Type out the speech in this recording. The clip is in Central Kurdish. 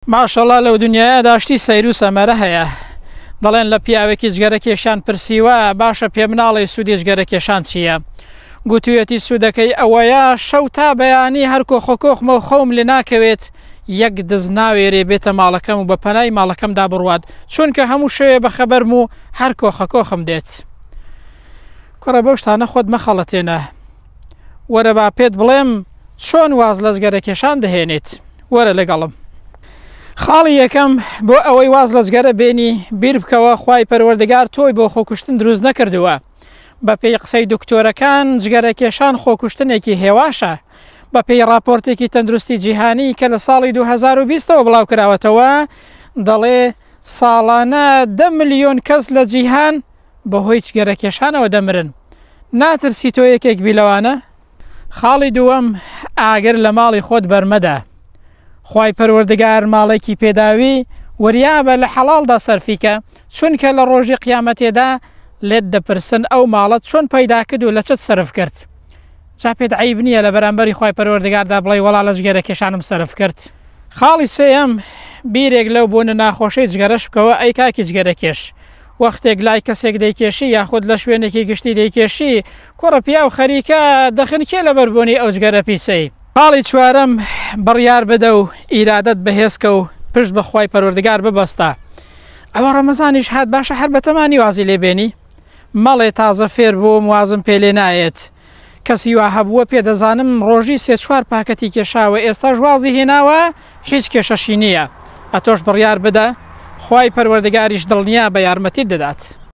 ماشەڵڵا لەو دنیاە داشتی سەیر و سەمەرە هەیە. دەڵێن لە پیاوێکی جگەرە کێشان پرسیوە باشە پێ مناڵی سوودی جگەرە کێشان چییە؟ گوتوویەتی سوودەکەی ئەوەیە شەو تا بەیانی هەر کۆخۆکۆخمە و خەوم لێ ناکەوێت یەک دز ناوێرێ بێتە ماڵەکەم و بە پەنای ماڵەکەمدا بڕوات چونکە هەموو شەوێ بەخەبەرم و هەر کۆخەکۆخم دێت. کوڕە بەو شتانە خۆت مەخەڵەتێنە. وەرە با پێت بڵێم چۆن واز لە جگەرە کێشان دەهێنێت. وەرە لەگەڵم. خاڵی یەکەم بۆ ئەوەی واز لە جگەرە بێنی بیر بکەوە خوای پەروەردگار تۆی بۆ خۆکوشتن دروست نەکردووە. بە پێی قسەی دکتۆرەکان جگەرە کێشان خۆکوشتنێکی هێواشە. بە پێی راپۆرتێکی تەندروستی جیهانی کە لە ساڵی 2020ەوە بڵاو کراوەتەوە دەڵێ ساڵانە 10 ملیۆن کەس لە جیهان بەهۆی جگەرە کێشانەوە دەمرن. ناترسی تۆ یەکێک بیلەوانە؟ خاڵی دووەم ئاگر لە ماڵی خۆت بەرمەدە. خوای پەروەردگار ماڵێکی پێداوی وریابە لە حەڵاڵدا سەرفیکە چونکە لە ڕۆژی قیامەتێدا لێت دەپرسن ئەو ماڵەت چۆن پەیدا کرد و لە چت سەرف کرد. جا پێت عیب نییە لە بەرامبەری خوای پەروەردگاردا بڵێ وەڵا لە جگەرە کێشانم سەرف کرد. خاڵی سێیەم بیرێک لەو بوونە ناخۆشەی جگەرەش بکەوە ئەی کاکی جگەرە کێش. وەختێک لای کەسێک دەیکێشی یاخود لە شوێنێکی گشتی دەیکێشی کوڕە پیا و خەریکە دەخنکێ لە بەربوونی ئەو جگەرە پیسەی. خاڵی چوارەم بڕیار بدە و ئیرادەت بەهێزکە و پشت بە خوای پەروەردگار ببەستە. ئەوە ڕەمەزانیش هات باشە هەر بە تەمانی وازی لێبێنی. مەڵێ تازە فێر بووم وازم پێ لێ نایێت. کەسی وا هەبووە پێدەزانم ڕۆژی 3-4 پاکەتی کێشاوە ئێستاش وازی هێناوە هیچ کێشەشی نییە. ئەتۆش بڕیار بدە خوای پەروەردگاریش دڵنیا بە یارمەتیت دەدات.